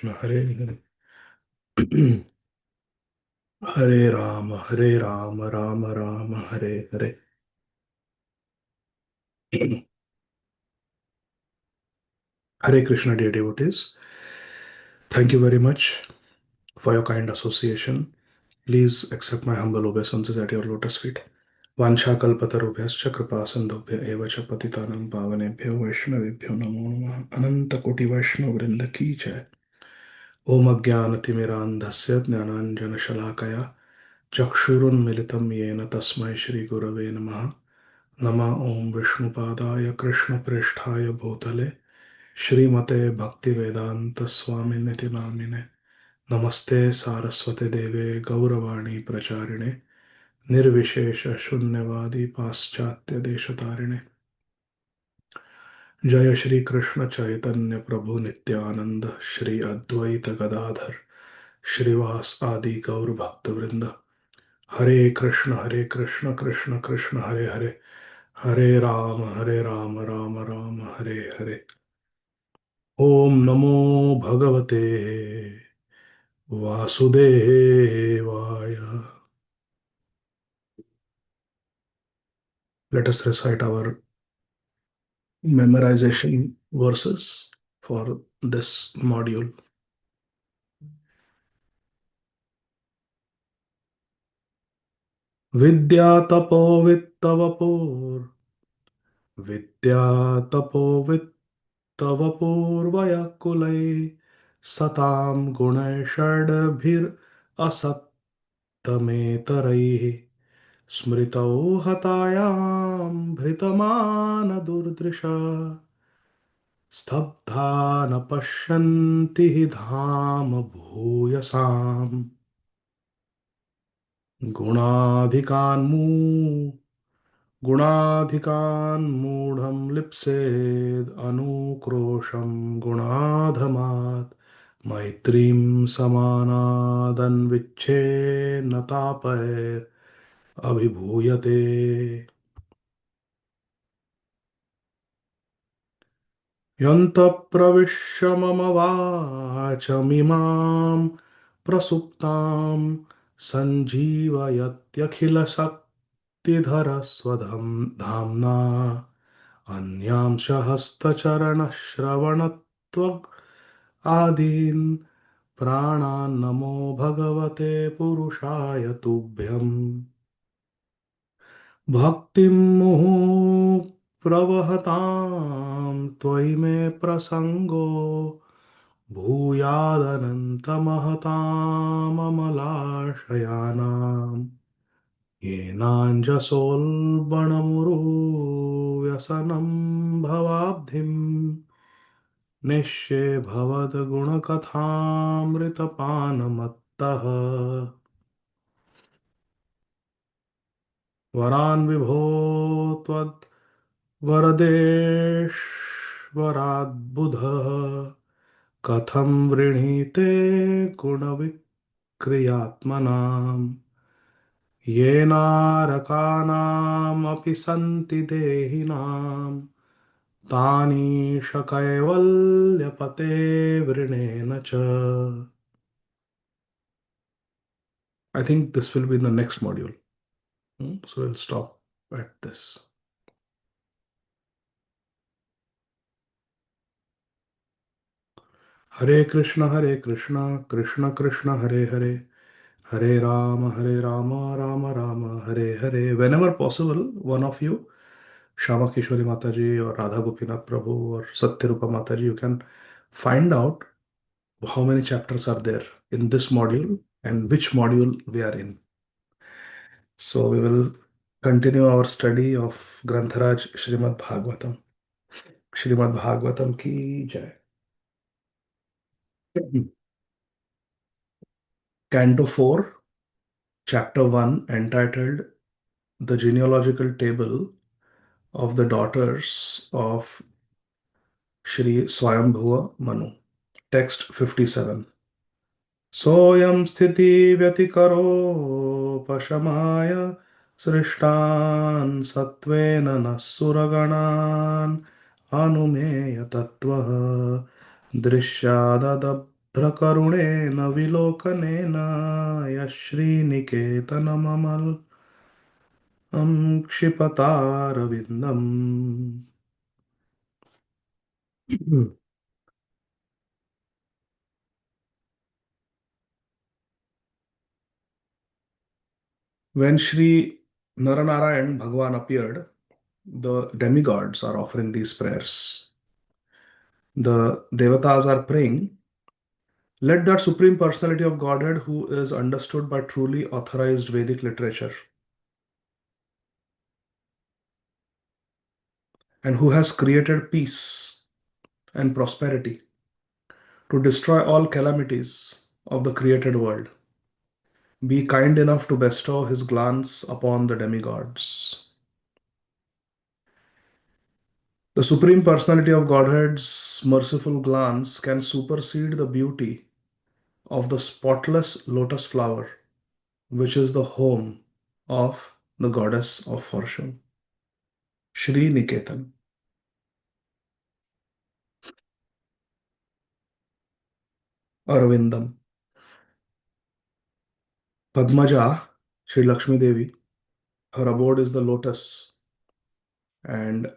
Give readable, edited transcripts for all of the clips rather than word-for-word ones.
Krishna, Hare Hare. Hare Rama, Rama Rama, Hare Hare. Hare Krishna, dear devotees. Thank you very much for your kind association. Please accept my humble obeisances at your lotus feet. Vansha kalpatarubhyascha kripa sindhubhya eva cha patitanam pavanebhyo vaishnavebhyo namo namaha. Ananta koti vaishnav vrinda ki jai. Om अज्ञानतिमिरान्धस्य ज्ञानाञ्जनशलाकया चक्षुरुन्मिलितं येन तस्मै श्रीगुरवे नमः नमः ॐ विष्णुपादाय कृष्णप्रेष्ठाय भूतले श्रीमते भक्तिवेदान्तस्वामिनिति नामिने नमस्ते सारस्वते देवे गौरवाणी प्रचारिणे निर्विशेषशून्यवादी पाश्चात्यदेशतारिणे जय श्री कृष्ण चैतन्य प्रभु नित्यानंद श्री अद्वैत गदाधर श्रीवास आदि गौर भक्त वृंद हरे कृष्ण कृष्ण कृष्ण हरे हरे हरे राम राम राम हरे हरे ओम नमो भगवते वासुदेवाय. Let us recite our memorization verses for this module. विद्या तपो वित्तवपोर विद्या तपो वित्तवपोर्वय कुलै सतां गुणैषड्भिरसक्तमेतरैः स्मृतौ हतायां भृतमानदुर्दृशा स्तब्धा न पश्यन्ति हि धाम भूयसाम् गुणाधिकान्मू गुणाधिकान् मूढं लिप्सेद् अनुक्रोशं गुणाधमात् मैत्रीं समानादन्विच्छेन्न तापैरभिभूयते. यन्तः प्रविश्य मम वाचमिमां प्रसुप्तां सञ्जीवयत्यखिलशक्तिधरस्वधं धाम्ना अन्यांश हस्तचरणश्रवणत्वग् आदीन् प्राणान् नमो भगवते पुरुषाय तुभ्यम् भक्तिं मुहुः प्रवहतां त्वयि मे प्रसङ्गो भूयादनन्तमहताममलाशयानां येनाञ्जसोल्बणमुरुव्यसनं भवाब्धिं निःशे भवद्गुणकथामृतपानमत्तः वरान् विभो त्वद्वरदेश्वराद्बुधः कथं वृणीते गुणविक्रियात्मनाम् येनारकानामपि सन्ति देहिनां तानीश कैवल्यपते वृणेन च. I think this will be in the next module. So we'll stop at this. Hare Krishna, Krishna Krishna, Hare Hare, Hare Rama, Rama Rama, Hare Hare. Whenever possible, one of you, Shama Kishwari Mataji or Radha Gopinath Prabhu or Satyarupa Mataji, you can find out how many chapters are there in this module and which module we are in. So we will continue our study of Grantharaj Srimad Bhagavatam. Srimad Bhagavatam ki jai. Canto 4, Chapter 1, entitled The Genealogical Table of the Daughters of Shri Swayambhuva Manu. Text 57. Soyam sthiti vyatikaropashamaya srishtan satvena nassuraganan anumeya tattvaha drishyadadab भद्रकरुणेन विलोकनेन यश्रीनिकेतनममलम् क्षिपतारविन्दम्. When Sri Naranarayan Bhagwan appeared, the demigods are offering these prayers. The devatas are praying, let that Supreme Personality of Godhead, who is understood by truly authorized Vedic literature and who has created peace and prosperity to destroy all calamities of the created world, be kind enough to bestow his glance upon the demigods. The Supreme Personality of Godhead's merciful glance can supersede the beauty of the spotless lotus flower, which is the home of the goddess of fortune, Shri Niketan. Arvindam. Padmaja, Sri Lakshmi Devi, her abode is the lotus, and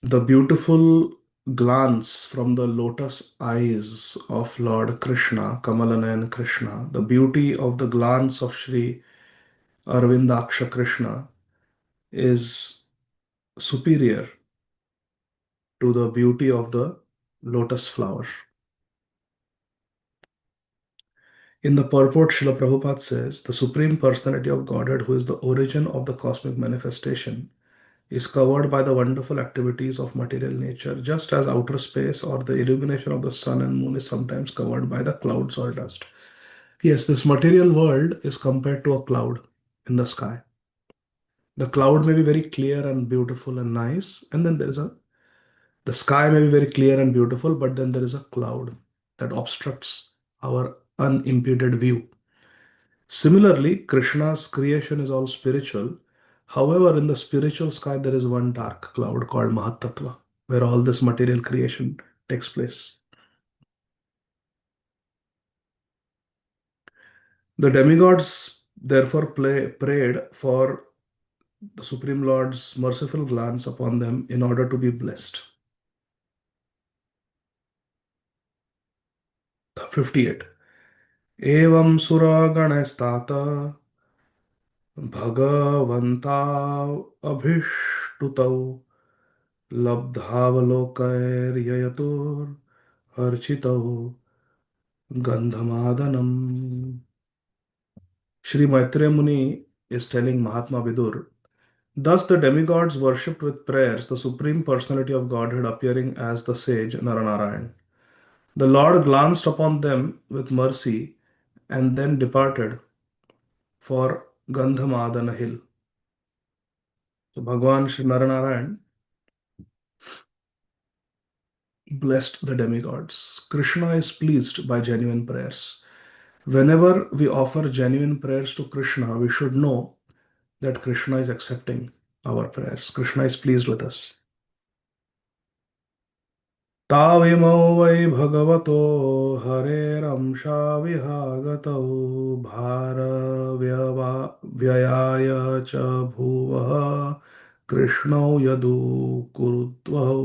the beautiful glance from the lotus eyes of Lord Krishna, Kamalanayan Krishna, the beauty of the glance of Sri Arvindaksha Krishna is superior to the beauty of the lotus flower. In the purport, Srila Prabhupada says, the Supreme Personality of Godhead, who is the origin of the cosmic manifestation, is covered by the wonderful activities of material nature, just as outer space or the illumination of the sun and moon is sometimes covered by the clouds or dust. Yes, this material world is compared to a cloud in the sky. The cloud may be very clear and beautiful and nice, and then the sky may be very clear and beautiful, but then there is a cloud that obstructs our unimpeded view. Similarly, Krishna's creation is all spiritual. However, in the spiritual sky, there is one dark cloud called Mahatattva, where all this material creation takes place. The demigods therefore prayed for the Supreme Lord's merciful glance upon them in order to be blessed. 58. Evam sura ganastata bhagavanta abhishtutau labdhavalokair architau gandhamadhanam. Sri Maitreya Muni is telling Mahatma Vidur, thus the demigods worshipped with prayers the Supreme Personality of Godhead appearing as the sage Naranarayan. The Lord glanced upon them with mercy and then departed for Gandhamadana hill. So Bhagwan Sri Naranarayan blessed the demigods. Krishna is pleased by genuine prayers. Whenever we offer genuine prayers to Krishna, we should know that Krishna is accepting our prayers. Krishna is pleased with us. ताविमौ वै भगवतो हरेरंशा विहागतौ भारव्ययाय च भुवः कृष्णौ Yadu कुरुद्वौ.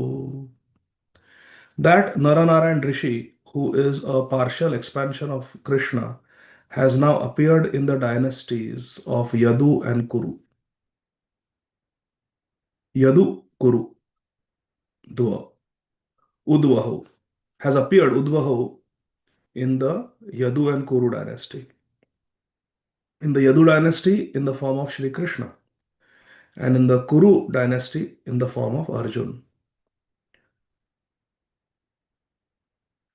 That Naranarayan Rishi, who is a partial expansion of Krishna, has now appeared in the dynasties of Yadu and Kuru. Yadu, Kuru, Dua, Udvahu has appeared Udvahu in the Yadu and Kuru dynasty. In the Yadu dynasty, in the form of Sri Krishna, and in the Kuru dynasty, in the form of Arjun.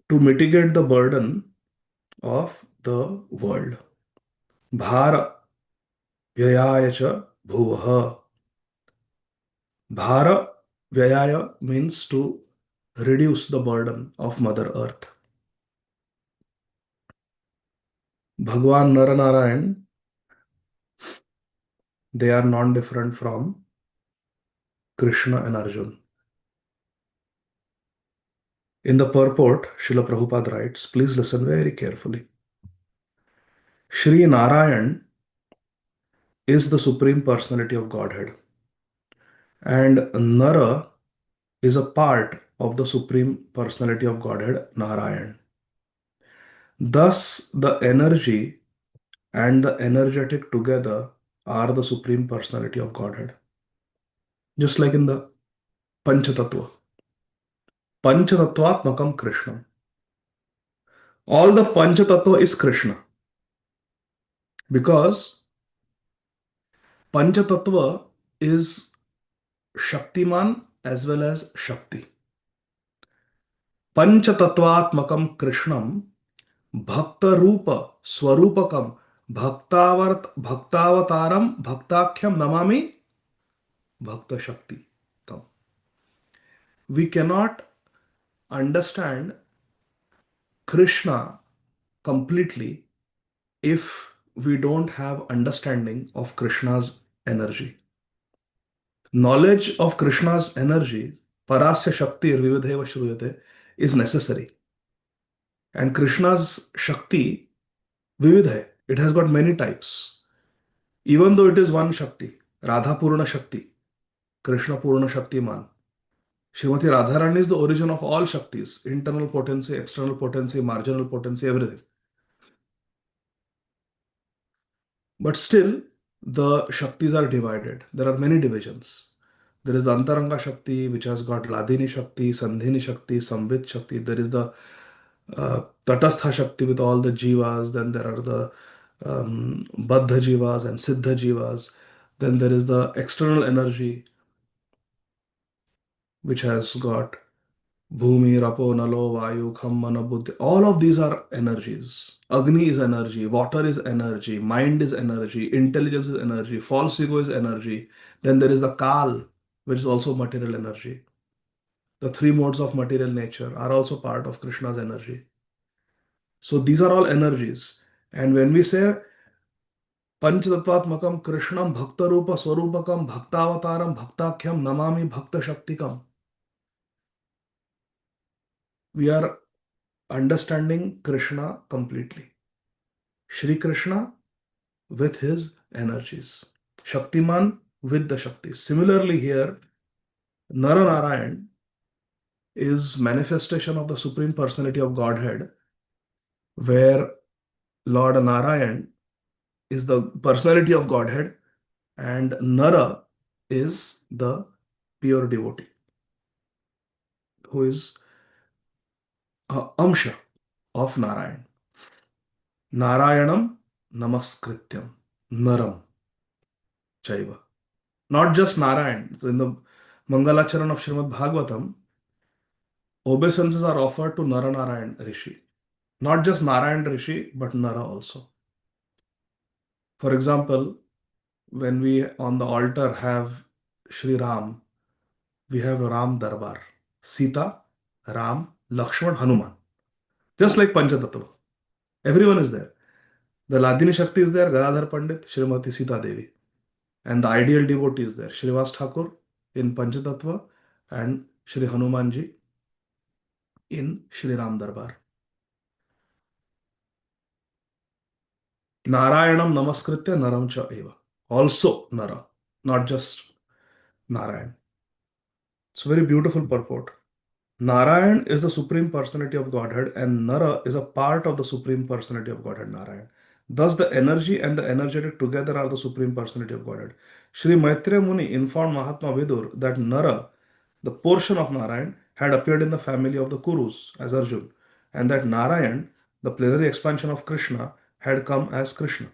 To mitigate the burden of the world. Bhara Vyayaya cha Bhuvaha. Bhara Vyayaya means to reduce the burden of Mother Earth. Bhagwan Naranarayan, they are non-different from Krishna and Arjun. In the purport, Srila Prabhupada writes, please listen very carefully. Sri Narayan is the Supreme Personality of Godhead, and Nara is a part of the Supreme Personality of Godhead, Narayan. Thus, the energy and the energetic together are the Supreme Personality of Godhead. Just like in the Panchatattva. Panchatattvatmakam Krishna. All the Panchatattva is Krishna because Panchatattva is Shaktiman as well as Shakti. Panchatattvatmakam Krishnam Bhakta Rupa Swarupakam Bhaktavataram Bhaktakhyam Namami Bhakta Shakti. We cannot understand Krishna completely if we don't have understanding of Krishna's energy. Knowledge of Krishna's energy, Parasya Shakti Vividheva Shruyate, is necessary. And Krishna's Shakti, Vividha, it has got many types. Even though it is one Shakti, Radha Purna Shakti, Krishna Purna Shakti Man. Srimati Radharani is the origin of all Shaktis, internal potency, external potency, marginal potency, everything. But still, the Shaktis are divided. There are many divisions. There is the Antaranga Shakti, which has got Ladini Shakti, Sandhini Shakti, Samvit Shakti. There is the Tatastha Shakti with all the Jivas. Then there are the Baddha Jivas and Siddha Jivas. Then there is the external energy, which has got Bhumi, Rapo, Nalo, Vayu, Kham, Mana, Buddhi. All of these are energies. Agni is energy, water is energy, mind is energy, intelligence is energy, false ego is energy. Then there is the Kal, which is also material energy. The three modes of material nature are also part of Krishna's energy. So these are all energies. And when we say Panchatattvatmakam Krishnam Bhaktarupa Swarupakam Bhaktavataram Bhaktakhyam Namami Bhakta Shaktikam, we are understanding Krishna completely. Shri Krishna with his energies. Shaktiman with the Shaktis. Similarly here, Naranarayan is manifestation of the Supreme Personality of Godhead, where Lord Narayan is the personality of Godhead and Nara is the pure devotee who is Amsha of Narayan. Narayanam Namaskrityam Naram Chaiva. Not just Narayan. So in the Mangalacharan of Srimad Bhagavatam, obeisances are offered to Naranarayan Rishi. Not just Narayan Rishi, but Nara also. For example, when we on the altar have Sri Ram, we have Ram Darbar. Sita, Ram, Lakshman, Hanuman. Just like Panchatattva. Everyone is there. The Ladini Shakti is there, Gadadhar Pandit, Srimati Sita Devi. And the ideal devotee is there, Srivas Thakur in Panchatattva and Sri Hanumanji in Sri Ram Darbar. Narayanam Namaskritya Naram Cha Eva. Also Nara, not just Narayan. It's a very beautiful purport. Narayan is the Supreme Personality of Godhead and Nara is a part of the Supreme Personality of Godhead, Narayan. Thus, the energy and the energetic together are the Supreme Personality of Godhead. Sri Maitreya Muni informed Mahatma Vidur that Nara, the portion of Narayan, had appeared in the family of the Kurus as Arjun, and that Narayan, the plenary expansion of Krishna, had come as Krishna,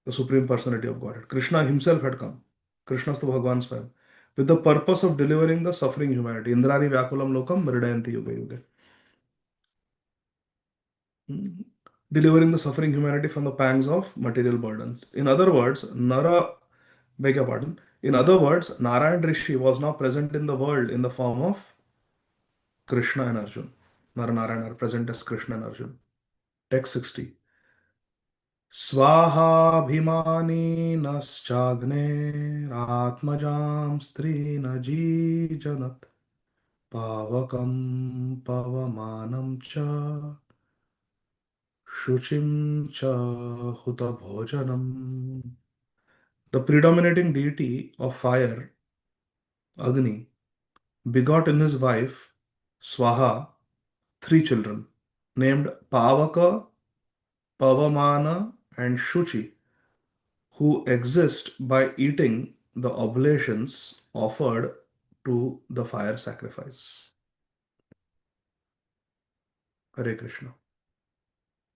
the Supreme Personality of Godhead. Krishna himself had come. Krishna is the Bhagwan Swayam, with the purpose of delivering the suffering humanity. Indrani Vyakulam Lokam Mridayanti Yuga Yuga. Delivering the suffering humanity from the pangs of material burdens. In other words, beg your pardon. In other words, Narayan Rishi was now present in the world in the form of Krishna and Arjun. Narayan are present as Krishna and Arjun. Text 60. Swahabhimani naschagne atmajam strina janat पावकं पवमानं च शुचिं च हुतभोजनम्. The predominating deity of fire, Agni, begot in his wife Swaha three children named Pavaka, Pavamana, and Shuchi, who exist by eating the oblations offered to the fire sacrifice. Hare Krishna.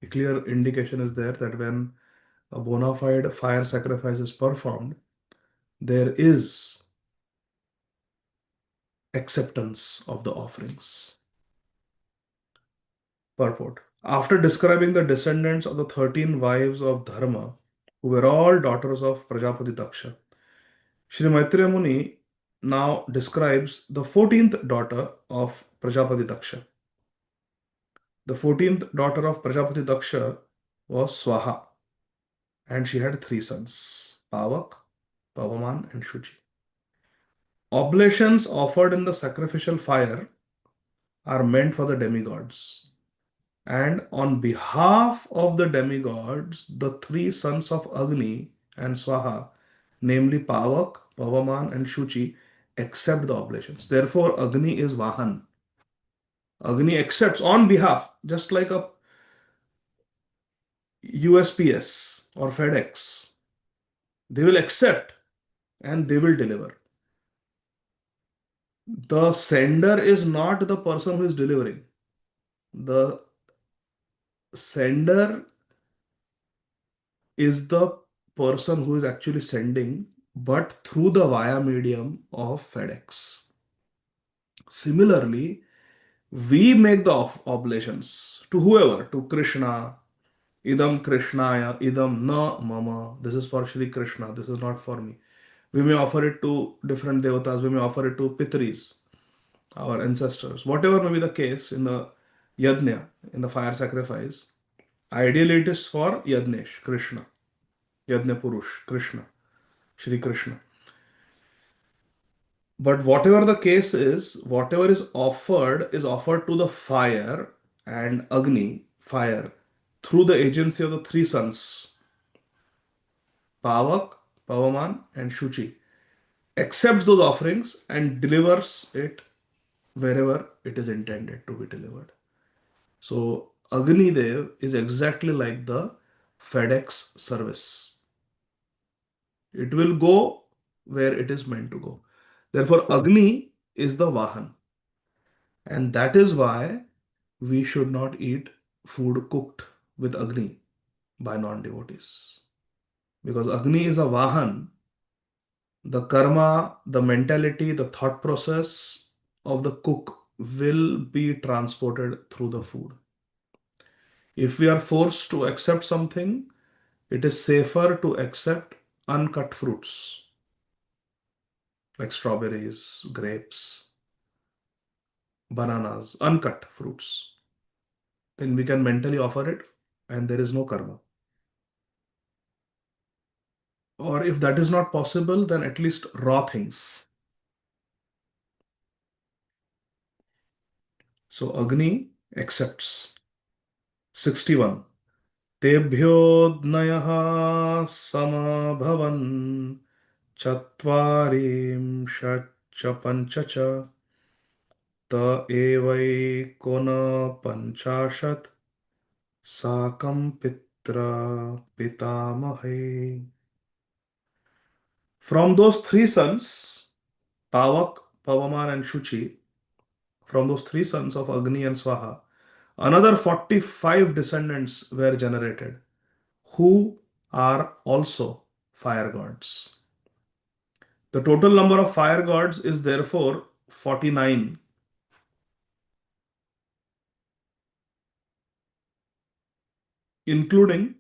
A clear indication is there that when a bona fide fire sacrifice is performed, there is acceptance of the offerings. Purport. After describing the descendants of the 13 wives of Dharma, who were all daughters of Prajapati Daksha, Sri Maitreya Muni now describes the 14th daughter of Prajapati Daksha. The 14th daughter of Prajapati Daksha was Swaha, and she had three sons, Pavak, Pavaman, and Shuchi. Oblations offered in the sacrificial fire are meant for the demigods. And on behalf of the demigods, the three sons of Agni and Swaha, namely Pavak, Pavaman, and Shuchi, accept the oblations. Therefore, Agni is Vahan. Agni accepts on behalf, just like a USPS or FedEx. They will accept and they will deliver. The sender is not the person who is delivering. The sender is the person who is actually sending, but through the via medium of FedEx. Similarly, we make the oblations to whoever, to Krishna, idam Krishnaya, idam na mama. This is for Shri Krishna, this is not for me. We may offer it to different devatas, we may offer it to Pitris, our ancestors. Whatever may be the case in the yajna, in the fire sacrifice, ideally it is for Yajnesh, Krishna, Yajna Purush, Krishna, Shri Krishna. But whatever the case is, whatever is offered to the fire and Agni, fire, through the agency of the three sons, Pavak, Pavaman, and Shuchi, accepts those offerings and delivers it wherever it is intended to be delivered. So Agni Dev is exactly like the FedEx service. It will go where it is meant to go. Therefore, Agni is the Vahan. And that is why we should not eat food cooked with Agni by non devotees. Because Agni is a Vahan, the karma, the mentality, the thought process of the cook will be transported through the food. If we are forced to accept something, it is safer to accept uncut fruits like strawberries, grapes, bananas, uncut fruits. Then we can mentally offer it and there is no karma. Or if that is not possible, then at least raw things. So Agni accepts. 61. Tebhyodnayah samabhavan chatvarimshacha panchacha ta evaikona panchashat sakam pitra pitamahe. From those three sons, Pavak, Pavaman, and Shuchi, from those three sons of Agni and Swaha, another 45 descendants were generated who are also fire gods. The total number of fire gods is therefore 49, including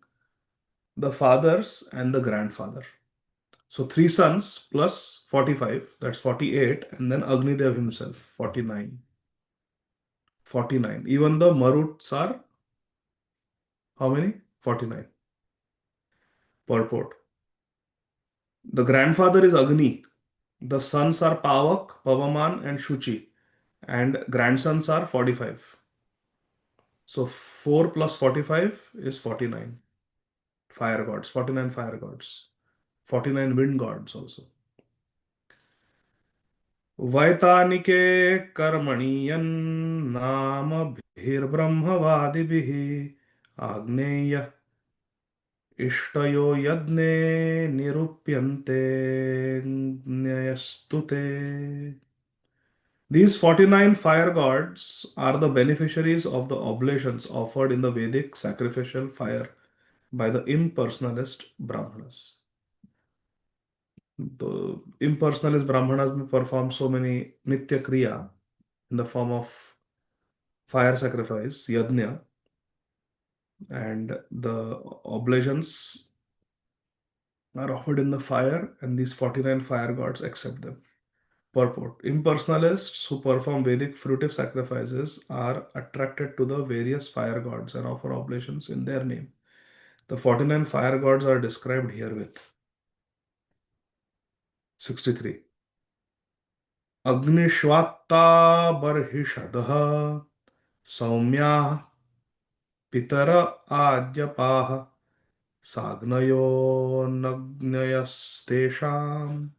the fathers and the grandfather. So three sons plus 45, that's 48, and then Agnidev himself, 49. 49. Even the Maruts are how many? 49. Purport. The grandfather is Agni. The sons are Pavak, Pavaman, and Shuchi. and grandsons are 45. So 4 plus 45 is 49 fire gods, 49 fire gods, 49 wind gods also. वैतानिके कर्मणि यन्नामभिर्ब्रह्मवादिभिः आग्नेय इष्टयो यज्ञे निरूप्यन्ते न्यस्तुते. These 49 fire gods are the beneficiaries of the oblations offered in the Vedic sacrificial fire by the impersonalist Brahmanas. The impersonalist Brahmanas may perform so many Nitya Kriya in the form of fire sacrifice, yajna, and the oblations are offered in the fire, and these 49 fire gods accept them. Purport: impersonalists who perform Vedic fruitive sacrifices are attracted to the various fire gods and offer oblations in their name. The 49 fire gods are described herewith. 63. Agnishwatta barhishadha saumya pitara adyapaha Sagnayo nagnayastesham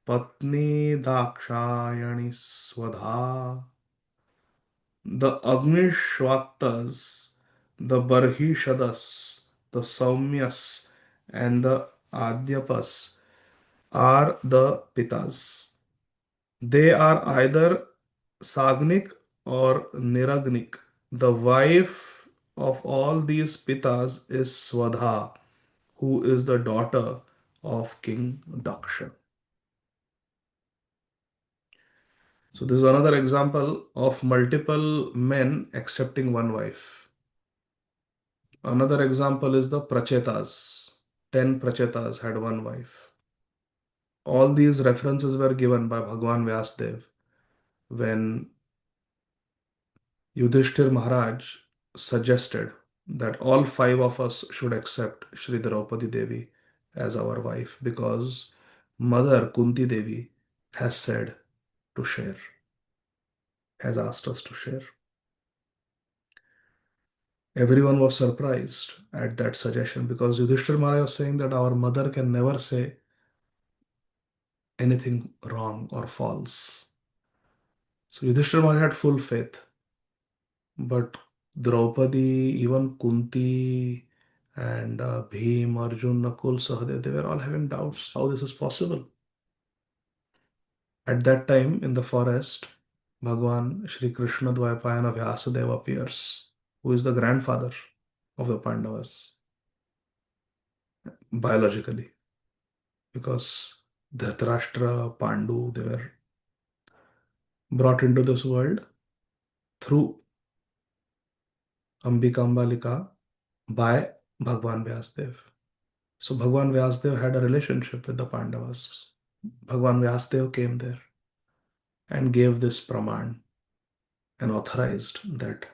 patni dakshayani swadha. The Agnishwatas, the Barhishadas, the Saumyas, and the Adyapas are the Pitas. They are either Sagnik or Niragnik. The wife of all these Pitas is Swadha, who is the daughter of King Daksha. So, this is another example of multiple men accepting one wife. Another example is the Prachetas. 10 Prachetas had one wife. All these references were given by Bhagwan Vyasdev when Yudhishthir Maharaj suggested that all five of us should accept Shri Draupadi Devi as our wife because Mother Kunti Devi has said to share, has asked us to share. Everyone was surprised at that suggestion because Yudhishthir Maharaj was saying that our mother can never say anything wrong or false. So Yudhishthir Maharaj had full faith. But Draupadi, even Kunti, and Bhim, Arjun, Nakul, Sahadev, they were all having doubts how this is possible. At that time in the forest, Bhagwan Shri Krishna Dvaipayana Vyasadeva appears, who is the grandfather of the Pandavas, biologically, because Dhritarashtra, Pandu, they were brought into this world through Ambikambalika by Bhagwan Vyasdev. So Bhagwan Vyasdev had a relationship with the Pandavas. Bhagwan Vyasdev came there and gave this praman and authorized that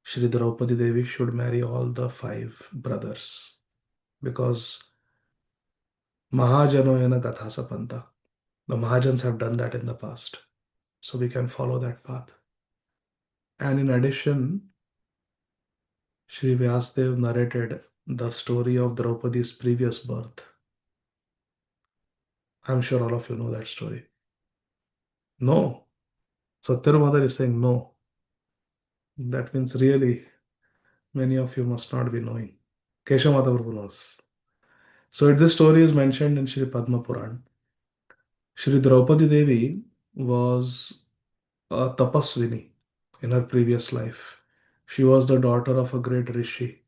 Shri Draupadi Devi should marry all the five brothers because Mahajanoyana Gatha Sapanta. The Mahajans have done that in the past. So we can follow that path. And in addition, Shri Vyasdev narrated the story of Draupadi's previous birth. I'm sure all of you know that story. No. Satyaru Mother is saying no. That means really many of you must not be knowing. Keshav Mata Prabhu knows. So this story is mentioned in Shri Padma Puran. Shri Draupadi Devi was a tapaswini in her previous life. She was the daughter of a great rishi.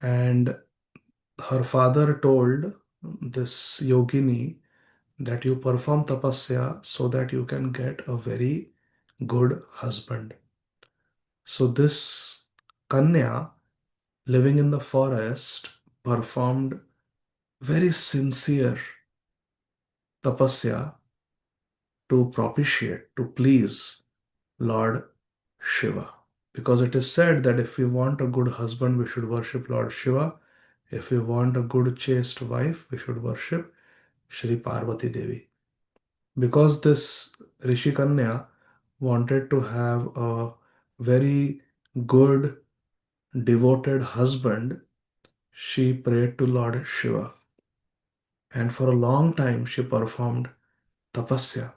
And her father told this yogini that you perform tapasya so that you can get a very good husband. So this Kanya living in the forest performed very sincere tapasya to propitiate, to please Lord Shiva. Because it is said that if we want a good husband, we should worship Lord Shiva. If we want a good chaste wife, we should worship Shri Parvati Devi. Because this Rishi Kanya wanted to have a very good, devoted husband, she prayed to Lord Shiva. And for a long time, she performed tapasya.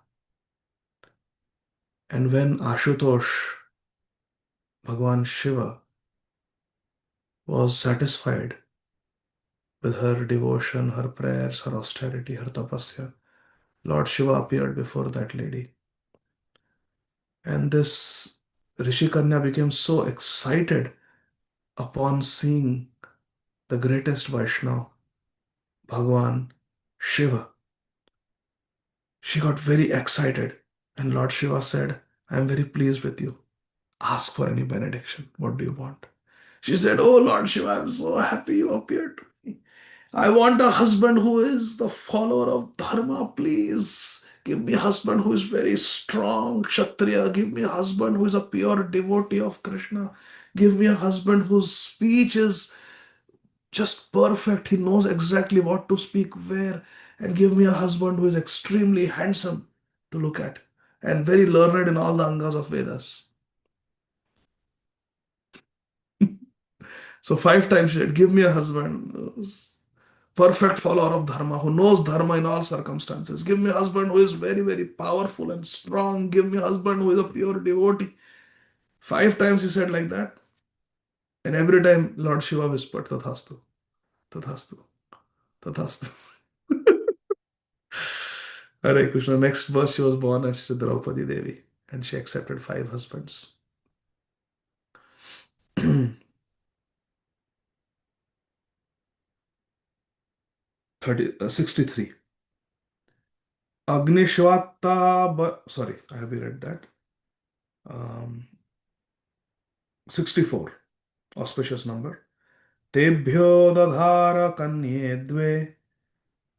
And when Ashutosh, Bhagwan Shiva, was satisfied with her devotion, her prayers, her austerity, her tapasya, Lord Shiva appeared before that lady. And this Rishi Kanya became so excited upon seeing the greatest Vaishnava, Bhagwan Shiva. She got very excited, and Lord Shiva said, I am very pleased with you. Ask for any benediction. What do you want? She said, Oh Lord Shiva, I'm so happy you appeared to me. I want a husband who is the follower of Dharma. Please give me a husband who is very strong, Kshatriya. Give me a husband who is a pure devotee of Krishna. Give me a husband whose speech is just perfect. He knows exactly what to speak where. And give me a husband who is extremely handsome to look at and very learned in all the angas of Vedas. So 5 times she said, give me a husband who's perfect follower of Dharma, who knows Dharma in all circumstances. Give me a husband who is very, very powerful and strong. Give me a husband who is a pure devotee. 5 times he said like that. And every time Lord Shiva whispered, Tathastu, Tathastu, Tathastu. Hare Krishna. Next birth, she was born as Draupadi Devi, and she accepted 5 husbands. 63. Sorry, I have read that. Um, 64, auspicious number. तेभ्यो दधार कन्ये द्वे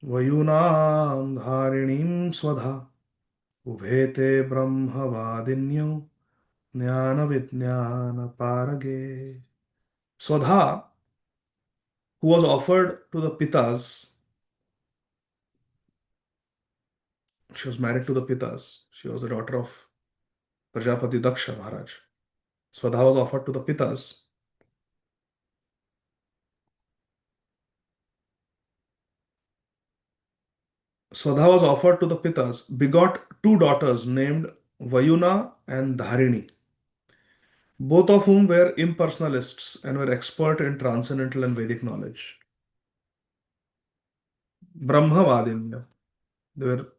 वयुनां धारिणीं स्वधा उभे ते ब्रह्मवादिन्यौ ज्ञान विज्ञान Parge. Swadha, who was offered to the Pitas, she was married to the Pitas. She was the daughter of Prajapati Daksha Maharaj. Swadha was offered to the Pitas. Swadha was offered to the Pitas, begot 2 daughters named Vayuna and Dharini, both of whom were impersonalists and were expert in transcendental and Vedic knowledge. Brahmavadin, they were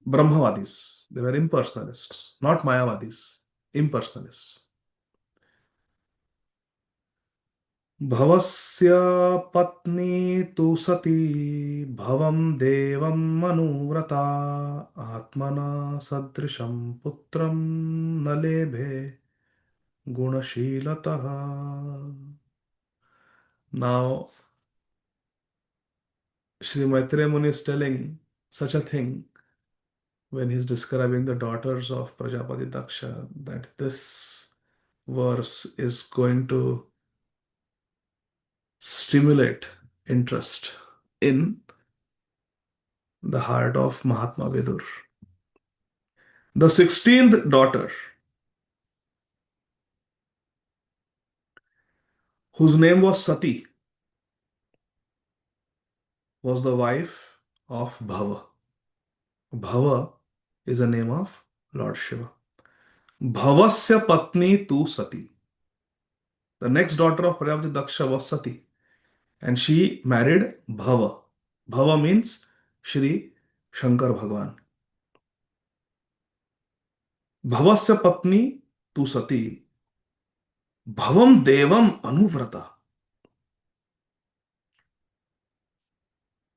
Brahmavadis, they were impersonalists, not Mayavadis, impersonalists. भवस्य पत्नी तु सती भवं देवं मनुव्रता आत्मना सदृशं पुत्रं न लेभे गुणशीलतः. Now, Sri Maitreya Muni is telling such a thing when he's describing the daughters of Prajapati Daksha, that this verse is going to stimulate interest in the heart of Mahatma Vidur. The 16th daughter, whose name was Sati, was the wife of Bhava. Bhava is a name of Lord Shiva. Bhavasya Patni Tu Sati. The next daughter of Prajapati Daksha was Sati, and she married Bhava. Bhava means Shri Shankar Bhagwan. Bhavasya Patni Tu Sati. Bhavam Devam Anuvrata.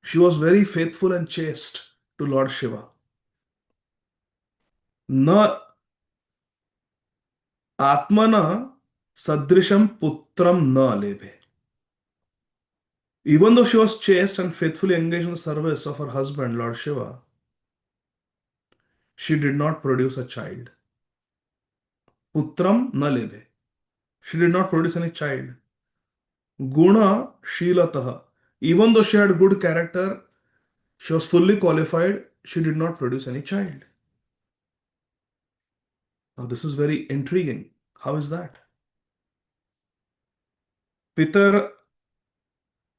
She was very faithful and chaste to Lord Shiva. Na Atmana Sadrisham Putram Na Lebhe. Even though she was chaste and faithfully engaged in the service of her husband, Lord Shiva, she did not produce a child. Putram na lebhe. She did not produce any child. Guna Shilataha. Even though she had good character, She was fully qualified. She did not produce any child. Now, this is very intriguing. How is that? पितर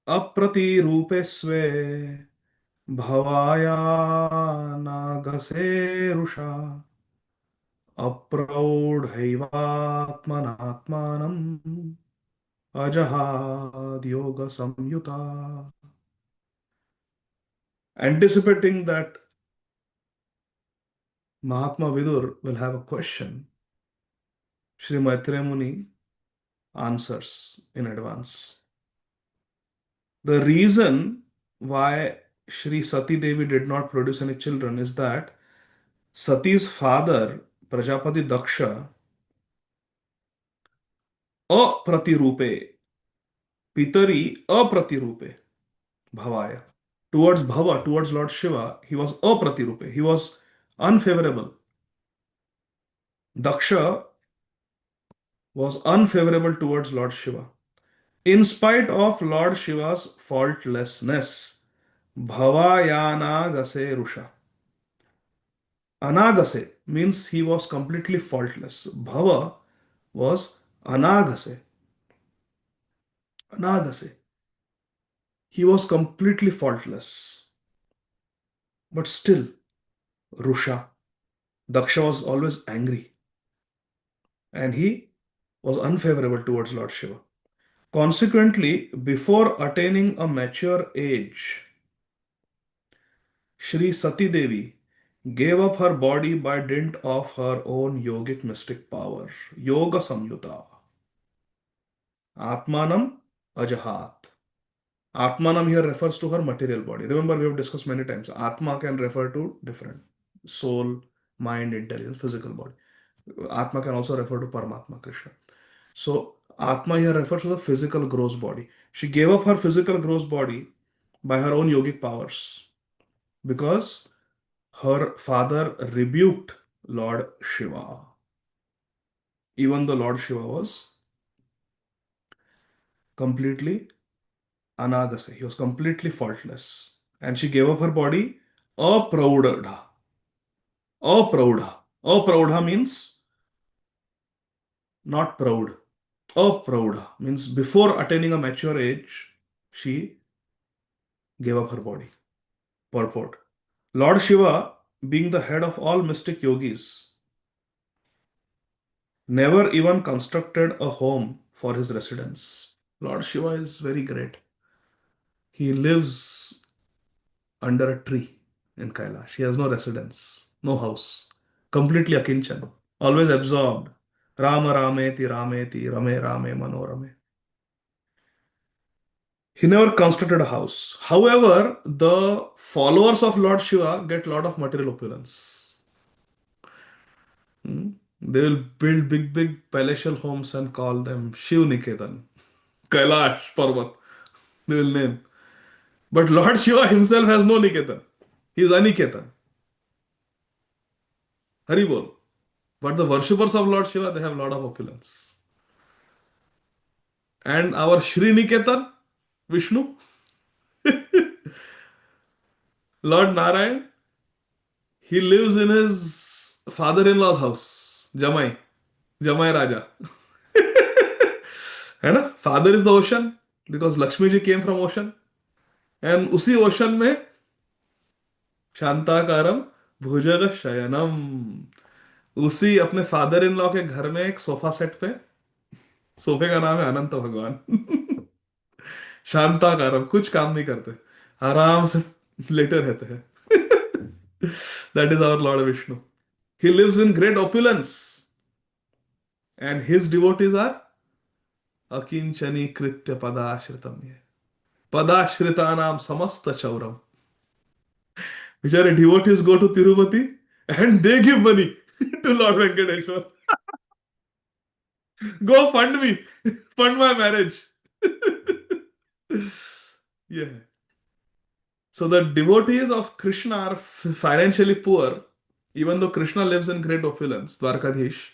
अप्रतिरूपे स्वे भवाया नागसे Rusha अप्रौढैवात्मनात्मानम् अजहाद yoga samyuta. Anticipating that Mahatma Vidur will have a question, Sri Maitreya Muni answers in advance. The reason why Sri Sati Devi did not produce any children is that Sati's father, Prajapati Daksha, apratirupe, pitari apratirupe, bhavaya. Towards Bhava, towards Lord Shiva, he was apratirupe. He was unfavorable. Daksha was unfavorable towards Lord Shiva. In spite of Lord Shiva's faultlessness, Bhavayana Gase Rusha. Anagase means he was completely faultless. Bhava was Anagase. Anagase. He was completely faultless. But still, Rusha. Daksha was always angry. And he was unfavorable towards Lord Shiva. Consequently, before attaining a mature age, Shri Sati Devi gave up her body by dint of her own yogic mystic power. Yoga Samyuta. Atmanam Ajahat. Atmanam here refers to her material body. Remember, we have discussed many times. Atma can refer to different soul, mind, intelligence, physical body. Atma can also refer to Paramatma, Krishna. So, Atma here refers to the physical gross body. She gave up her physical gross body by her own yogic powers because her father rebuked Lord Shiva. Even though Lord Shiva was completely anagase, he was completely faultless. And she gave up her body apraudha. Apraudha. Apraudha means not proud. Apraudha means before attaining a mature age, she gave up her body. Purport. Lord Shiva, being the head of all mystic yogis, never even constructed a home for his residence. Lord Shiva is very great. He lives under a tree in Kailash. He has no residence, no house, completely akinchan, always absorbed. Rama Rameti Rameti Rame Rame Manorame. He never constructed a house. However, the followers of Lord Shiva get a lot of material opulence. Hmm? They will build big, big palatial homes and call them Shiv Niketan, Kailash Parvat. They will name. But Lord Shiva himself has no Niketan. He is Aniketan. Haribol. But the worshippers of Lord Shiva, they have a lot of opulence. And our Shri Niketan, Vishnu, Lord Narayan, he lives in his father-in-law's house, Jamai, Jamai Raja. है ना? Father is the ocean because Lakshmi ji came from ocean. And उसी ocean में शांताकारम भुजग शयनम. उसी अपने father in law के घर में एक सोफा सेट पे, सोफे का नाम है अनंत भगवान. शांताकारम, कुछ काम नहीं करते, आराम से लेटे रहते हैं. That is our Lord Vishnu. He lives in great opulence, and his devotees are akinchani kritya padashritam. Padashritanam samasta chauram. Which are devotees go to Tirupati and they give money to Lord Venkateshwar. Go fund me, fund my marriage. Yeah. So the devotees of Krishna are financially poor, even though Krishna lives in great opulence. Dwarkadhish.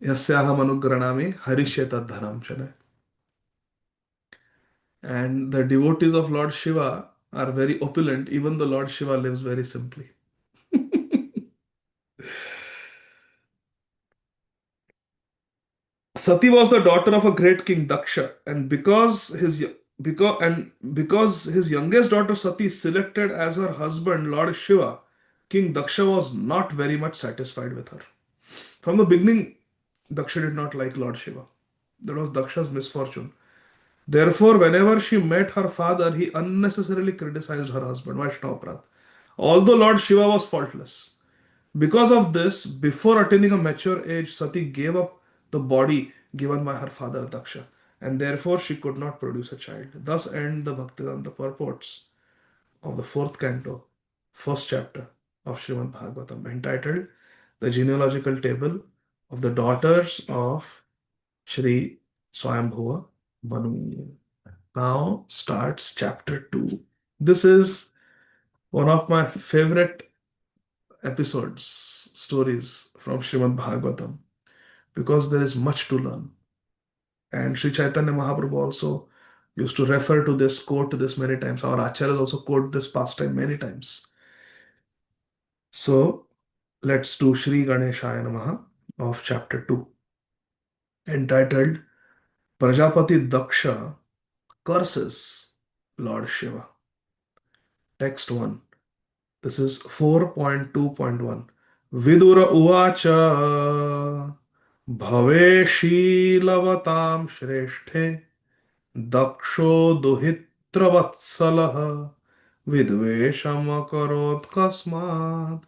Yasyaham anugranami harishyeta dhanam chana. And the devotees of Lord Shiva are very opulent, even though Lord Shiva lives very simply. Sati was the daughter of a great king Daksha, and because his youngest daughter Sati selected as her husband Lord Shiva, King Daksha was not very much satisfied with her. From the beginning, Daksha did not like Lord Shiva. That was Daksha's misfortune. Therefore, whenever she met her father, he unnecessarily criticized her husband, Vaishnava. Although Lord Shiva was faultless. Because of this, before attaining a mature age, Sati gave up the body given by her father Daksha, and therefore she could not produce a child. Thus end the Bhaktivedanta purports of the fourth canto, first chapter of Srimad Bhagavatam, entitled The Genealogical Table of the Daughters of Shri Swayambhuva Manu. Now starts chapter 2. This is one of my favorite episodes, stories from Srimad Bhagavatam, because there is much to learn. And Sri Chaitanya Mahaprabhu also used to refer to this, quote this many times. Our acharyas also quote this pastime many times. So let's do Shri Ganeshaya Namaha of chapter 2, entitled Prajapati Daksha curses Lord Shiva. Text 1. This is 4.2.1. Vidura Uvacha Bhaveशीलवतां श्रेष्ठे दक्षो दुहित्रवत्सलः विद्वेषमकरोत् कस्मात्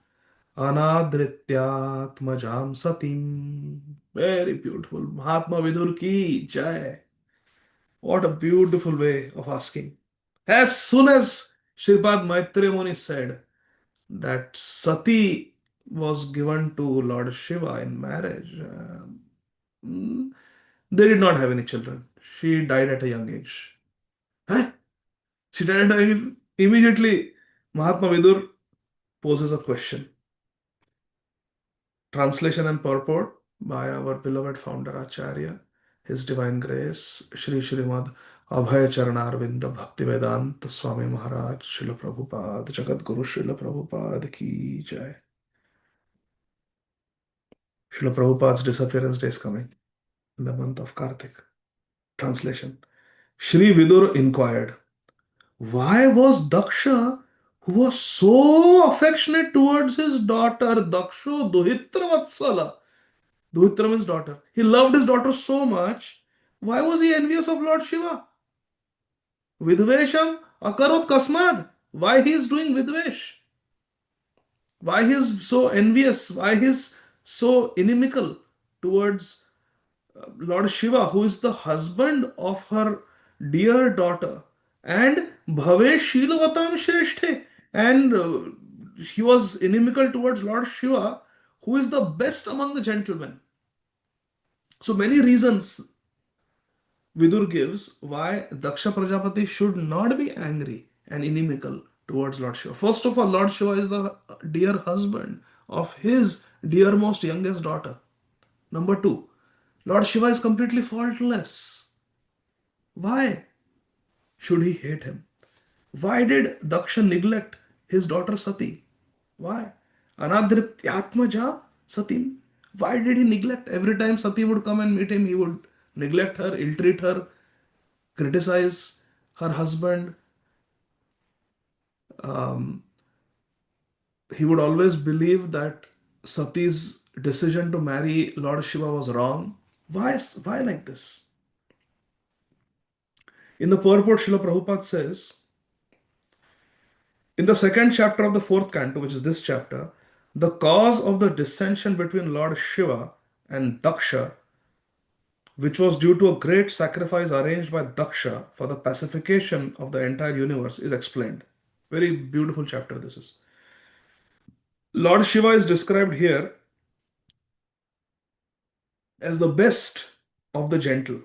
अनादृत्यात्मजां सतीम्. Very beautiful. Mahatma Vidur ki jai. What a beautiful way of asking. As soon as Shripad Maitreya Muni said that Sati was given to Lord Shiva in marriage, mm, they did not have any children. She died at a young age. Huh? She died at a young age. Immediately, Mahatma Vidur poses a question. Translation and purport by our beloved founder Acharya, His Divine Grace, Shri Srimad Abhay Charanarvinda Bhakti Vedanta Swami Maharaj, Srila Prabhupada, Jagat Guru Srila Prabhupada ki jai. Srila Prabhupada's disappearance day is coming in the month of Kartik. Translation. Shri Vidur inquired, why was Daksha, who was so affectionate towards his daughter, Daksho Duhitra Vatsala? Duhitra means daughter. He loved his daughter so much. Why was he envious of Lord Shiva? Vidvesham akarot kasmad. Why he is doing vidvesh? Why he is so envious? Why he is so inimical towards Lord Shiva, who is the husband of her dear daughter, and Bhave Shilavatam Shresthe, and he was inimical towards Lord Shiva, who is the best among the gentlemen. So many reasons Vidur gives why Daksha Prajapati should not be angry and inimical towards Lord Shiva. First of all, Lord Shiva is the dear husband of his dearmost youngest daughter. Number two, Lord Shiva is completely faultless. Why should he hate him? Why did Daksha neglect his daughter Sati? Why? Anadrityatmaja Satim. Why did he neglect? Every time Sati would come and meet him, he would neglect her, ill-treat her, criticize her husband. Um, he would always believe that Sati's decision to marry Lord Shiva was wrong. Why like this? In the purport, Srila Prabhupada says, in the second chapter of the fourth canto, which is this chapter, the cause of the dissension between Lord Shiva and Daksha, which was due to a great sacrifice arranged by Daksha for the pacification of the entire universe, is explained. Very beautiful chapter this is. Lord Shiva is described here as the best of the gentle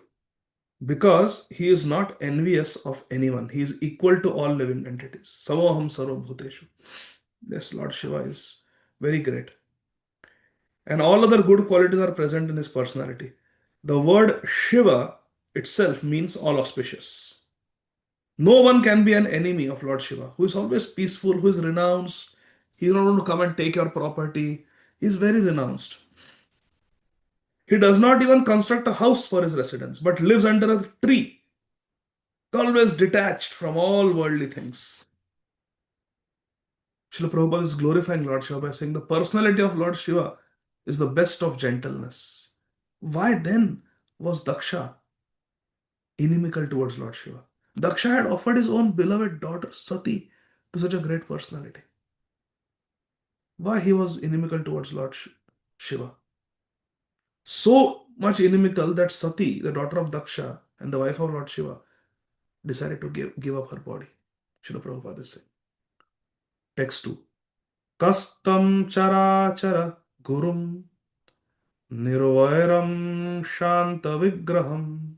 because he is not envious of anyone. He is equal to all living entities. Samoham sarvabhuteshu. Yes, Lord Shiva is very great. And all other good qualities are present in his personality. The word Shiva itself means all auspicious. No one can be an enemy of Lord Shiva, who is always peaceful, who is renounced. He's not going to come and take your property. He's very renounced. He does not even construct a house for his residence, but lives under a tree, always detached from all worldly things. Srila Prabhupada is glorifying Lord Shiva by saying the personality of Lord Shiva is the best of gentleness. Why then was Daksha inimical towards Lord Shiva? Daksha had offered his own beloved daughter Sati to such a great personality. Why he was inimical towards Lord Shiva? So much inimical that Sati, the daughter of Daksha and the wife of Lord Shiva, decided to give up her body. Srila Prabhupada is saying. Text 2. Kastam charachara gurum nirvairam shanta vigraham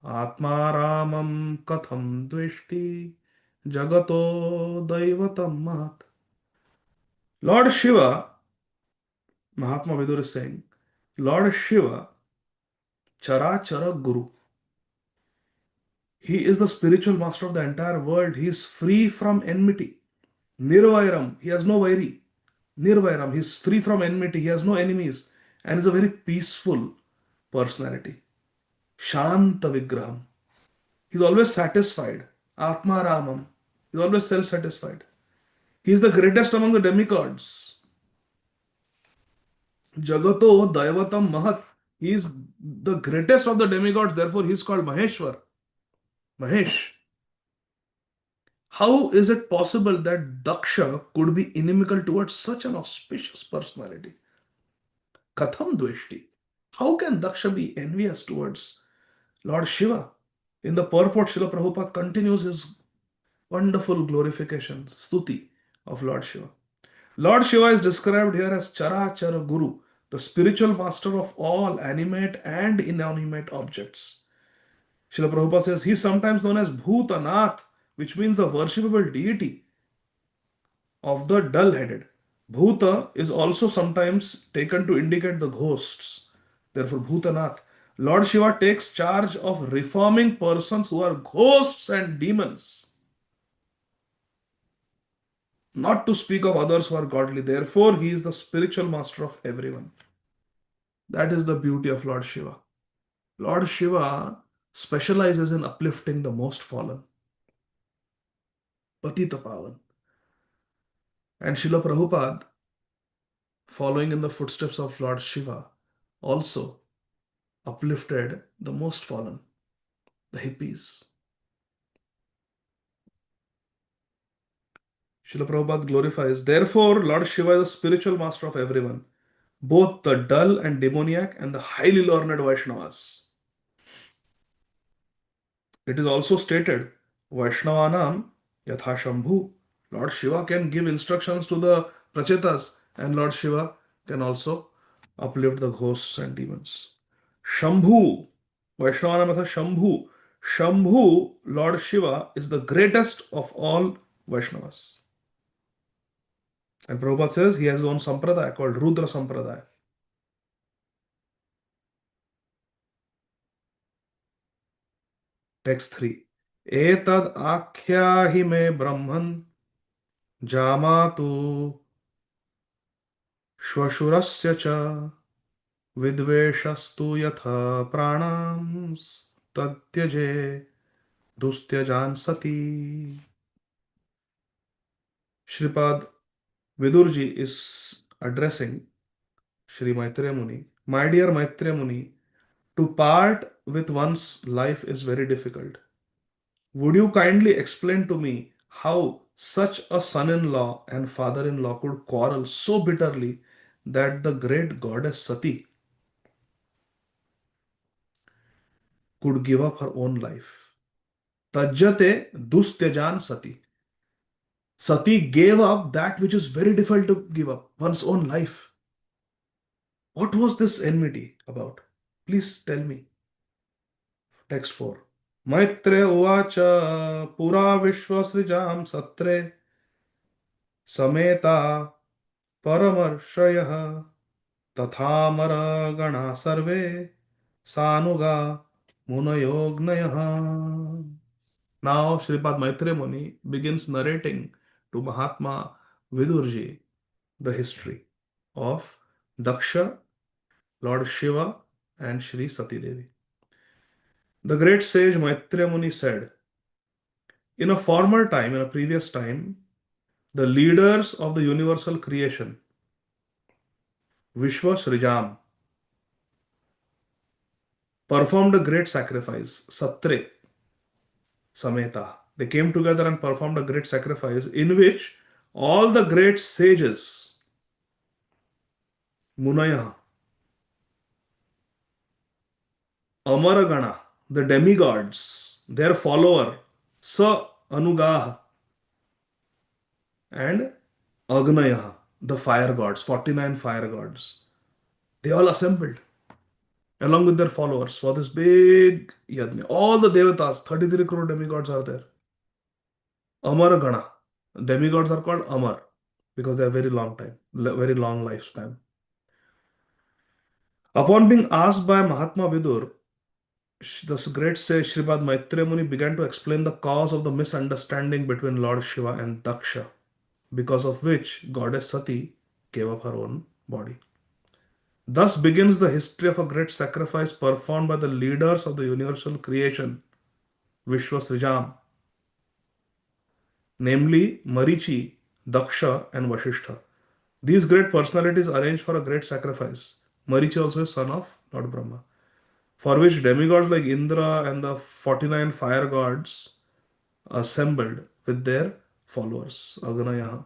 atmaramam katham dveshti jagato daivatam mat. Lord Shiva, Mahatma Vidur is saying, Lord Shiva, charachara guru. He is the spiritual master of the entire world. He is free from enmity. Nirvairam, he has no vairi. Nirvairam, he is free from enmity. He has no enemies and is a very peaceful personality. Shanta Vigraham. He's always satisfied. Atma Ramam. He's always self satisfied. He is the greatest among the demigods. Jagato Daivatam Mahat. He is the greatest of the demigods, therefore, he is called Maheshwar. Mahesh. How is it possible that Daksha could be inimical towards such an auspicious personality? Katham Dveshti. How can Daksha be envious towards Lord Shiva? In the purport, Srila Prabhupada continues his wonderful glorification, stuti of Lord Shiva. Lord Shiva is described here as Charachara Guru, the spiritual master of all animate and inanimate objects. Srila Prabhupada says he is sometimes known as Bhutanath, which means the worshipable deity of the dull headed. Bhuta is also sometimes taken to indicate the ghosts. Therefore, Bhutanath. Lord Shiva takes charge of reforming persons who are ghosts and demons, not to speak of others who are godly. Therefore, he is the spiritual master of everyone. That is the beauty of Lord Shiva. Lord Shiva specializes in uplifting the most fallen, Patita Pavan. And Srila Prabhupada, following in the footsteps of Lord Shiva, also uplifted the most fallen, the hippies. Srila Prabhupada glorifies, therefore, Lord Shiva is the spiritual master of everyone, both the dull and demoniac and the highly learned Vaishnavas. It is also stated, Vaishnavanam Yatha Shambhu. Lord Shiva can give instructions to the Prachetas, and Lord Shiva can also uplift the ghosts and demons. Shambhu, Vaishnavanam Yatha Shambhu. Shambhu, Lord Shiva, is the greatest of all Vaishnavas. And Prabhupada says he has his own sampradaya called Rudra Sampradaya. Text 3. Etad akhyahi me brahman Jamatu Shvashurasya cha Vidveshastu yatha pranam Tatyaje Dustyajan sati. Shripad Vidurji is addressing Shri Maitreya Muni. My dear Maitreya Muni, to part with one's life is very difficult. Would you kindly explain to me how such a son in law and father in law could quarrel so bitterly that the great goddess Sati could give up her own life? Tajjate dustyajan Sati. Sati gave up that which is very difficult to give up, one's own life. What was this enmity about? Please tell me. Text 4. Maitreya uvacha pura vishwasrijam satre sameta paramarshayah तथामर गणा सर्वे सानुगा मुनयोग्नयः. Now, Sripad Maitre Muni begins narrating to Mahatma Vidurji the history of Daksha, Lord Shiva, and Shri Sati Devi. The great sage Maitreya Muni said, in a former time, in a previous time, the leaders of the universal creation, Vishwa Srijam, performed a great sacrifice, Satre Sameta. They came together and performed a great sacrifice in which all the great sages, Munaya, Amaragana, the demigods, their follower, Sa Anugah, and Agnaya, the fire gods, 49 fire gods, they all assembled along with their followers for this big yajna. All the devatas, 33 crore demigods are there. Amaragana, demigods are called Amar because they have very long time, very long lifespan. Upon being asked by Mahatma Vidur, the great sage Sripad Maitreya Muni began to explain the cause of the misunderstanding between Lord Shiva and Daksha, because of which goddess Sati gave up her own body. Thus begins the history of a great sacrifice performed by the leaders of the universal creation, Vishwa Srijam, namely Marichi, Daksha, and Vasishtha. These great personalities arranged for a great sacrifice. Marichi also is son of Lord Brahma, for which demigods like Indra and the 49 fire gods assembled with their followers, Agnayaha,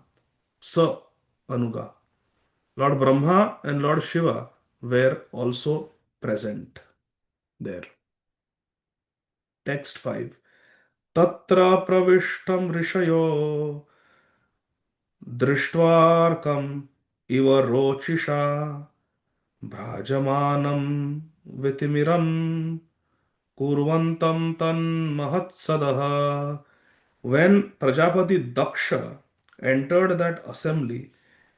Sa Anuga. Lord Brahma and Lord Shiva were also present there. Text 5. Tatra pravishtam rishayo दृष्ट्वार्कम् इव रोचिषा भ्राजमानं वितिमिरं कुर्वन्तं तन्महत्सदः. When Prajapati Daksha entered that assembly,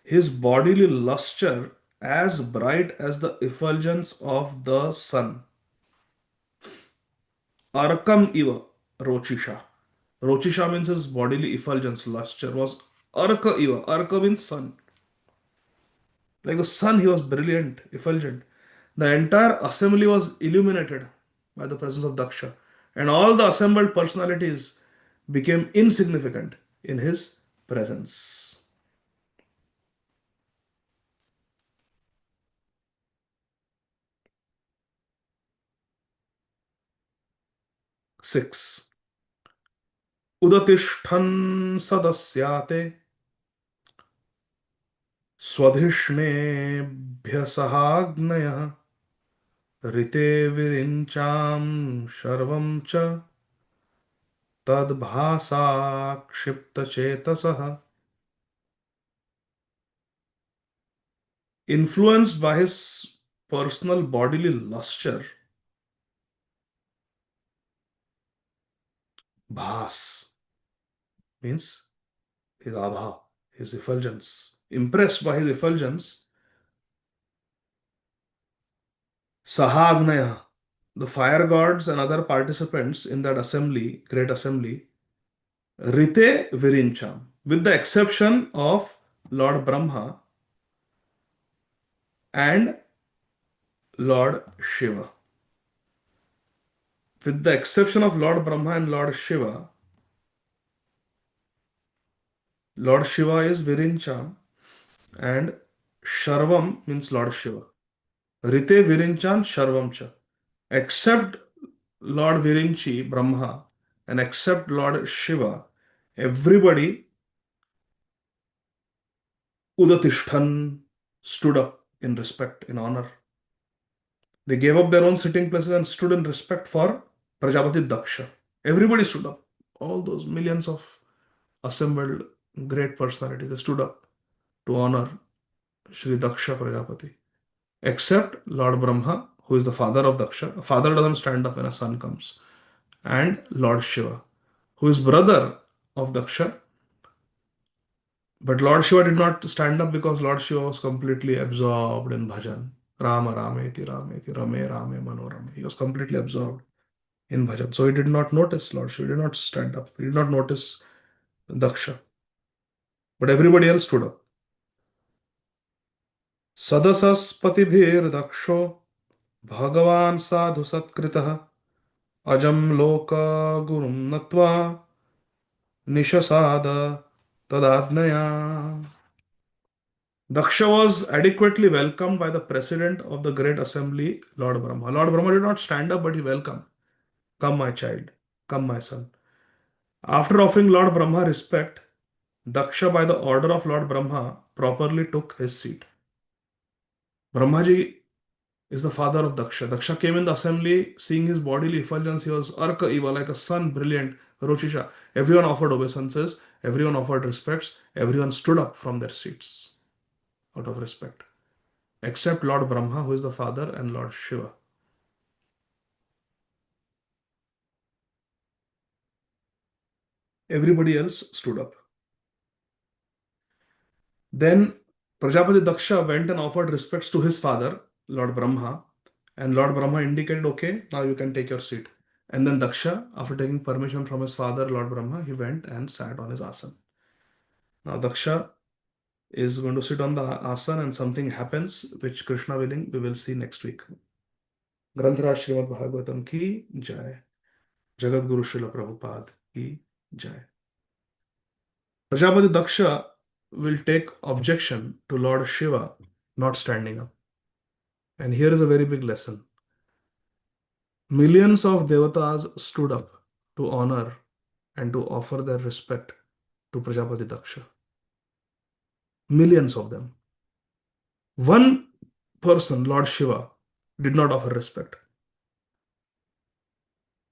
his bodily luster as bright as the effulgence of the sun. Arkam iva Rochisha. Rochisha means his bodily effulgence, luster was Arka iva. Arka means sun. Like the sun, he was brilliant, effulgent. The entire assembly was illuminated by the presence of Daksha, and all the assembled personalities became insignificant in his presence. Six. Udatishtan sadasyate swadhishnebhya sahagnaya rite virincham sharvam cha tadbhasa kshipta chetasaha. Influenced by his personal bodily luster, bhas means his abha, his effulgence. Impressed by his effulgence, Sahagnaya, the fire gods and other participants in that assembly, great assembly, Rite Virincham, with the exception of Lord Brahma and Lord Shiva. With the exception of Lord Brahma and Lord Shiva is Virincham and Sharvam means Lord Shiva. Rite Virinchan Sharvamcha. Except Lord Virinchi, Brahma, and except Lord Shiva, everybody Udatishtan stood up in respect, in honor. They gave up their own sitting places and stood in respect for Prajapati Daksha. Everybody stood up. All those millions of assembled great personalities, they stood up to honor Sri Daksha Prajapati. Except Lord Brahma, who is the father of Daksha. A father doesn't stand up when a son comes. And Lord Shiva, who is brother of Daksha. But Lord Shiva did not stand up because Lord Shiva was completely absorbed in bhajan. Rama Rameti Rameti Rame Rame Manorame. He was completely absorbed. in bhajan. So he did not notice Lord Shiva, he did not stand up, he did not notice Daksha. But everybody else stood up. Sadasaspatibhir daksho bhagavan sadhu satkritah ajam loka gurum natva nishasada tadadnaya. Daksha was adequately welcomed by the president of the great assembly, Lord Brahma. Lord Brahma did not stand up, but he welcomed. Come, my child. Come, my son. After offering Lord Brahma respect, Daksha, by the order of Lord Brahma, properly took his seat. Brahmaji is the father of Daksha. Daksha came in the assembly, seeing his bodily effulgence. He was Arka Eva, like a sun, brilliant, Rochisha. Everyone offered obeisances, everyone offered respects, everyone stood up from their seats out of respect, except Lord Brahma, who is the father, and Lord Shiva. Everybody else stood up. Then Prajapati Daksha went and offered respects to his father, Lord Brahma, and Lord Brahma indicated, okay, now you can take your seat. And then Daksha, after taking permission from his father, Lord Brahma, he went and sat on his asana. Now Daksha is going to sit on the asana and something happens, which Krishna willing, we will see next week. Granthiraj Srimad Bhagavatam ki jai. Jagat Guru Srila Prabhupada ki jai. Prajapati Daksha will take objection to Lord Shiva not standing up. And here is a very big lesson. Millions of devatas stood up to honor and to offer their respect to Prajapati Daksha. Millions of them. One person, Lord Shiva, did not offer respect.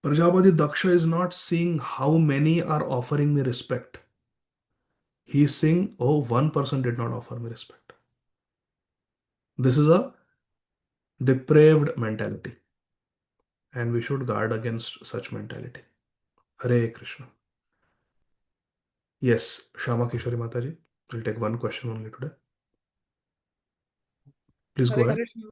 Prajapati Daksha is not seeing how many are offering me respect. He is saying, oh, one person did not offer me respect. This is a depraved mentality. And we should guard against such mentality. Hare Krishna. Yes, Shama Kishori Mataji. We'll take one question only today. Please go Hare ahead. Krishna.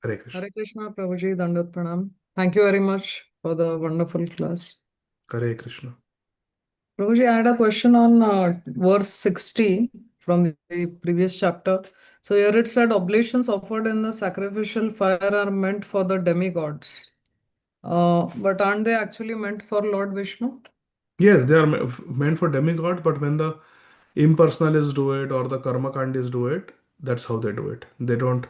Hare Krishna. Hare Krishna, Prabhuji, Dandat Pranam. Thank you very much for the wonderful class. Hare Krishna. Prabhuji, I had a question on verse 60 from the previous chapter. So here it said oblations offered in the sacrificial fire are meant for the demigods. But aren't they actually meant for Lord Vishnu? Yes, they are meant for demigod, but when the impersonalists do it or the karmakandis do it, that's how they do it. They don't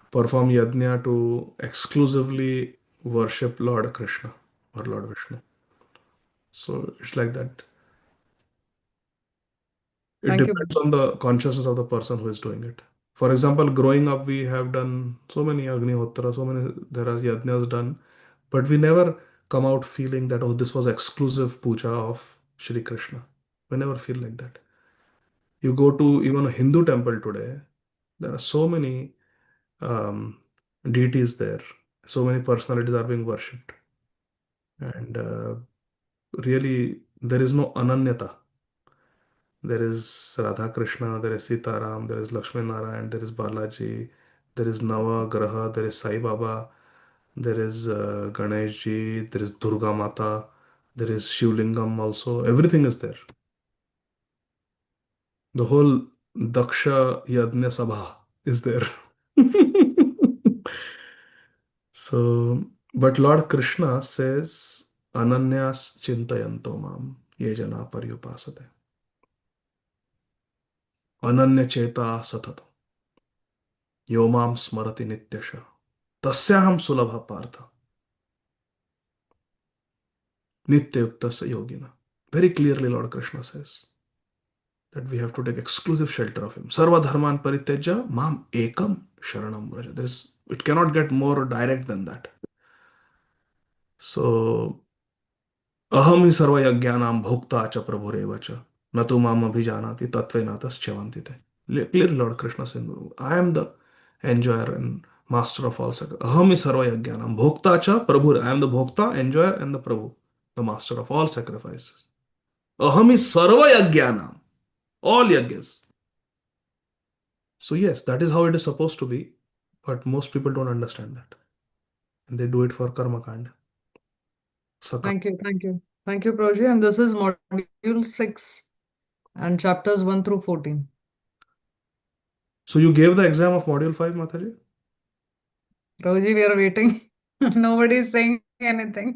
perform yajna to exclusively worship Lord Krishna or Lord Vishnu. So it's like that. It Thank you. depends on the consciousness of the person who is doing it. For example, growing up, we have done so many Agnihotra, so many, there are yajnas done, but we never come out feeling that, oh, this was exclusive puja of Shri Krishna. We never feel like that. You go to even a Hindu temple today, there are so many um, deities there, so many personalities are being worshipped. And really, there is no ananyata. There is Radha Krishna, there is Sita Ram, there is Lakshmi Narayan, there is Balaji, there is Nava Graha, there is Sai Baba, there is Ganesh Ji, there is Durga Mata, there is Shivlingam also. Everything is there. The whole Daksha Yajna Sabha is there. So, but Lord Krishna says, Ananyas Chintayanto Mam, Ye Jana Paryupasate. Ananya Cheta Satata. Yo Mam Smarati Nityasha. Tasyaham Sulabha Partha. Nityayuktasya Yogina. Very clearly, Lord Krishna says that we have to take exclusive shelter of Him. Sarva Dharman Parityaja Mam Ekam Sharanam Vraja. It cannot get more direct than that. So, Aham hi sarva yajnanam bhokta cha prabhurev cha. Na tu mam abhijanati tattve nataschavanti te. Clearly, Lord Krishna says, I am the enjoyer and master of all sacrifices. Aham hi sarva yajnanam bhokta cha prabhu. I am the bhokta, enjoyer, and the prabhu, the master of all sacrifices. Aham hi sarva yajnanam. All yajnas. So yes, that is how it is supposed to be. But most people don't understand that. And they do it for karma kanda. Sata. Thank you. Thank you. Thank you, Prabhuji. And this is module 6 and chapters 1 through 14. So you gave the exam of module 5, Mataji? Prabhuji, we are waiting. Nobody is saying anything.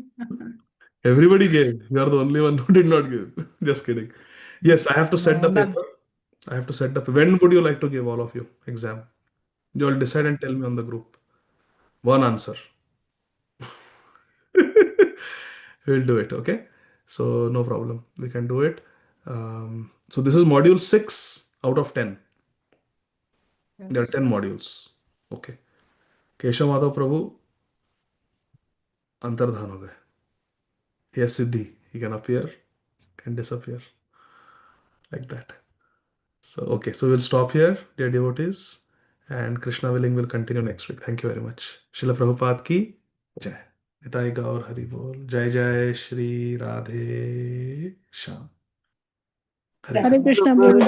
Everybody gave. You are the only one who did not give. Just kidding. Yes, I have to set No, the none. paper. I have to set the. When would you like to give all of you exam? You all decide and tell me on the group. One answer. We'll do it. Okay. So no problem. We can do it. So this is module 6 out of 10. There are 10 Yes. modules. Okay. Keshav Madhav Prabhu अंतर्धान हो गए. He has siddhi. He can appear, can disappear, like that. So okay, so we'll stop here, dear devotees, and Krishna willing will continue next week. Thank you very much. Srila Prabhupada ki jai. Nitai Gaur Hari Bol. Jai Jai Shri Radhe Shyam. Hare Hare Krishna. Krishna, Prabhuji.